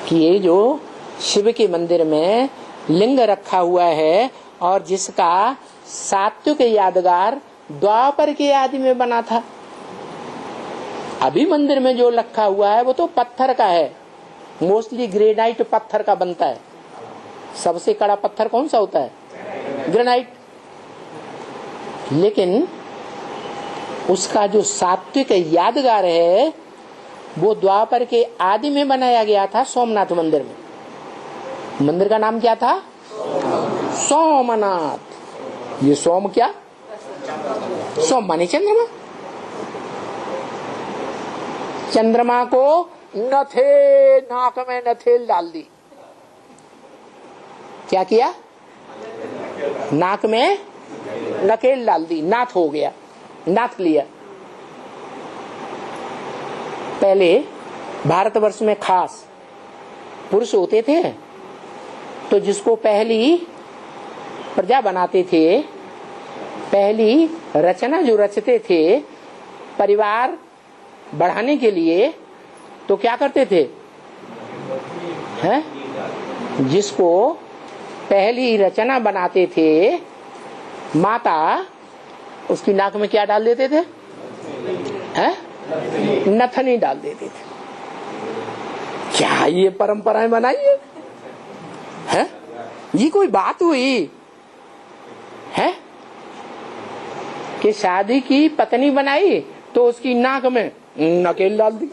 कि ये जो शिव के मंदिर में लिंग रखा हुआ है और जिसका सात्विक यादगार द्वापर के आदि में बना था। अभी मंदिर में जो रखा हुआ है वो तो पत्थर का है, मोस्टली ग्रेनाइट पत्थर का बनता है। सबसे कड़ा पत्थर कौन सा होता है? ग्रेनाइट। लेकिन उसका जो सात्विक यादगार है वो द्वापर के आदि में बनाया गया था सोमनाथ मंदिर में। मंदिर का नाम क्या था? सोमनाथ। ये सोम क्या? सोम माने चंद्रमा। चंद्रमा को नथे नाक में नथेल डाल दी। क्या किया? नाक में नकेल डाल दी, नाथ हो गया, नाथ लिया। पहले भारतवर्ष में खास पुरुष होते थे तो जिसको पहली प्रजा बनाते थे, पहली रचना जो रचते थे परिवार बढ़ाने के लिए, तो क्या करते थे? हैं? जिसको पहली रचना बनाते थे माता, उसकी नाक में क्या डाल देते थे? हैं? नथनी डाल देते थे। क्या ये परंपराएं बनाई है? ये कोई बात हुई है कि शादी की पत्नी बनाई तो उसकी नाक में नकेल डाल दी?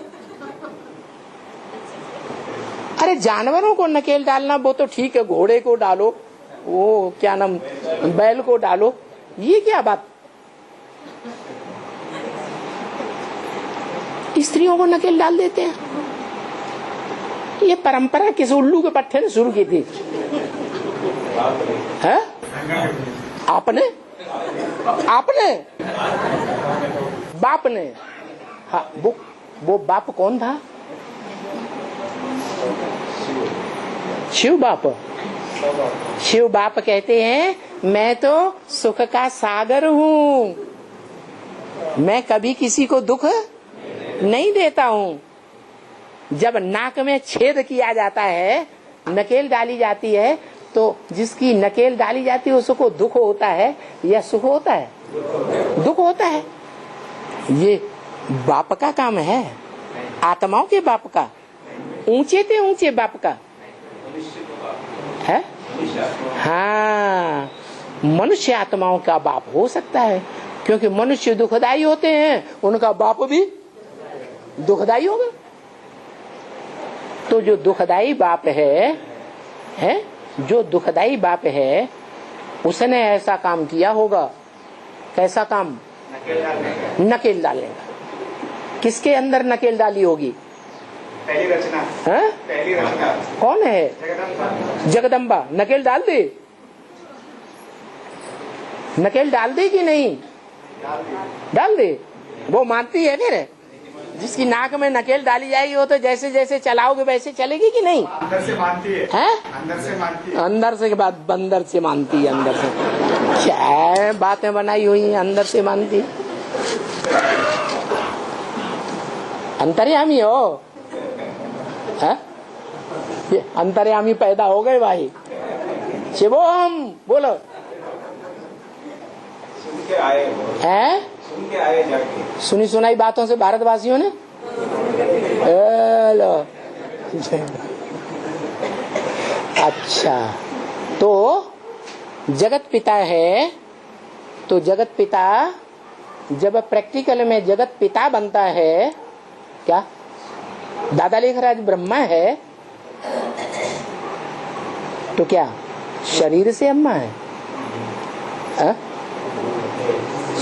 अरे जानवरों को नकेल डालना वो तो ठीक है, घोड़े को डालो, वो क्या नाम, बैल को डालो, ये क्या बात? स्त्रियों को नकेल डाल देते हैं। ये परंपरा किस उल्लू के पट्टे ने शुरू की थी? है? आपने बाप ने? हाँ, वो बाप कौन था? शिव बाप। शिव बाप कहते हैं मैं तो सुख का सागर हूँ, मैं कभी किसी को दुख नहीं देता हूँ। जब नाक में छेद किया जाता है, नकेल डाली जाती है, तो जिसकी नकेल डाली जाती है उसको दुख होता है या सुख होता है? दुख होता है। ये बाप का काम है, आत्माओं के बाप का, ऊंचे ते ऊंचे बाप का है। हाँ, मनुष्य आत्माओं का बाप हो सकता है, क्योंकि मनुष्य दुखदाई होते हैं, उनका बाप भी दुखदाई होगा। तो जो दुखदाई बाप है, जो दुखदाई बाप है, उसने ऐसा काम किया होगा। कैसा काम? नकेल डालने का। किसके अंदर नकेल डाली होगी? पहली रचना है? पहली रचना कौन है? जगदम्बा। नकेल डाल दे? नकेल डाल दे कि नहीं? डाल दे। वो मानती है फिर? जिसकी नाक में नकेल डाली जाएगी वो तो जैसे जैसे चलाओगे वैसे चलेगी कि नहीं? अंदर से मानती है, अंदर से मानती है। अंदर से के बाद बंदर से मानती है। अंदर से क्या बातें बनाई हुई है? अंदर से मानती, अंतर्यामी हो? है? ये अंतर्यामी पैदा हो गए भाई। शिवोम बोलो। सुन के आए हैं? सुन के आए जाके। सुनी सुनाई बातों से भारतवासियों ने लो। अच्छा, तो जगत पिता है, तो जगत पिता जब प्रैक्टिकल में जगत पिता बनता है, क्या दादा लेखराज ब्रह्मा है, तो क्या शरीर से अम्मा है?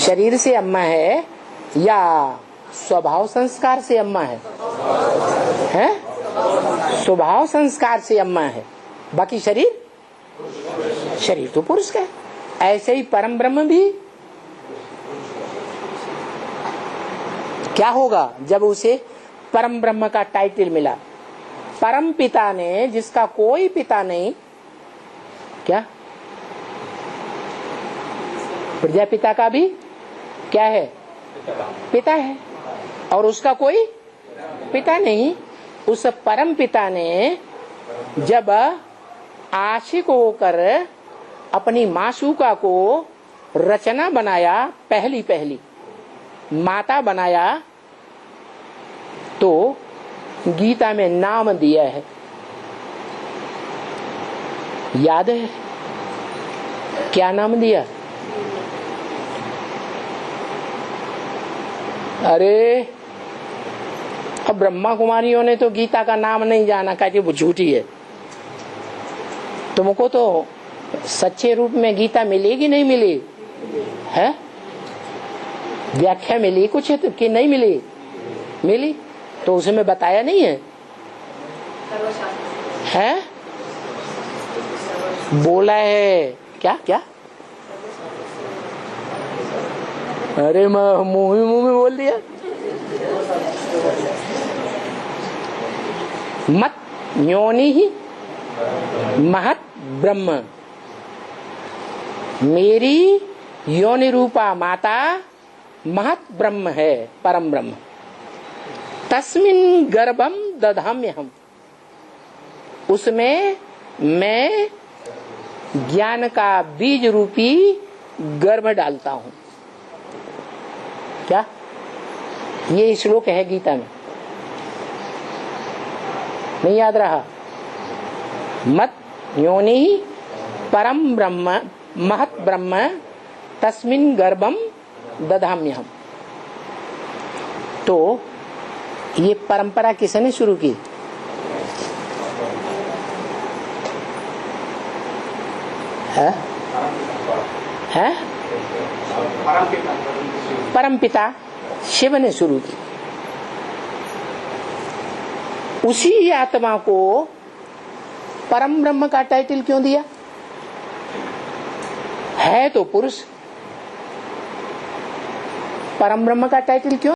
शरीर से अम्मा है या स्वभाव संस्कार से अम्मा है? स्वभाव संस्कार से अम्मा है, बाकी शरीर तो पुरुष का है। ऐसे ही परम ब्रह्म भी क्या होगा जब उसे परम ब्रह्म का टाइटल मिला? परम पिता ने, जिसका कोई पिता नहीं, क्या प्रजापिता का भी क्या है? पिता है, और उसका कोई पिता नहीं। उस परम पिता ने जब आशिक होकर अपनी मासूका को रचना बनाया, पहली पहली माता बनाया, तो गीता में नाम दिया है, याद है? क्या नाम दिया? अरे अब ब्रह्मा कुमारियों ने तो गीता का नाम नहीं जाना, कहते वो झूठी है। तुमको तो सच्चे रूप में गीता मिलेगी नहीं मिली है? व्याख्या मिली कुछ है कि नहीं मिली? मिली तो उसमें बताया नहीं है? है बोला है क्या? क्या? अरे मुंह में बोल दिया। मत योनि ही महत ब्रह्म, मेरी योनि रूपा माता महत ब्रह्म है, परम ब्रह्म। तस्मिन गर्भम दधाम्यहम्, उसमें मैं ज्ञान का बीज रूपी गर्भ डालता हूं। क्या? ये श्लोक है गीता में, नहीं याद रहा? मत योनि परम ब्रह्म महत ब्रह्म तस्मिन गर्भम दधाम्यहम्। तो ये परंपरा किसने शुरू की? है? परमपिता शिव ने शुरू की। उसी आत्मा को परम ब्रह्म का टाइटल क्यों दिया? है तो पुरुष, परम ब्रह्म का टाइटल क्यों?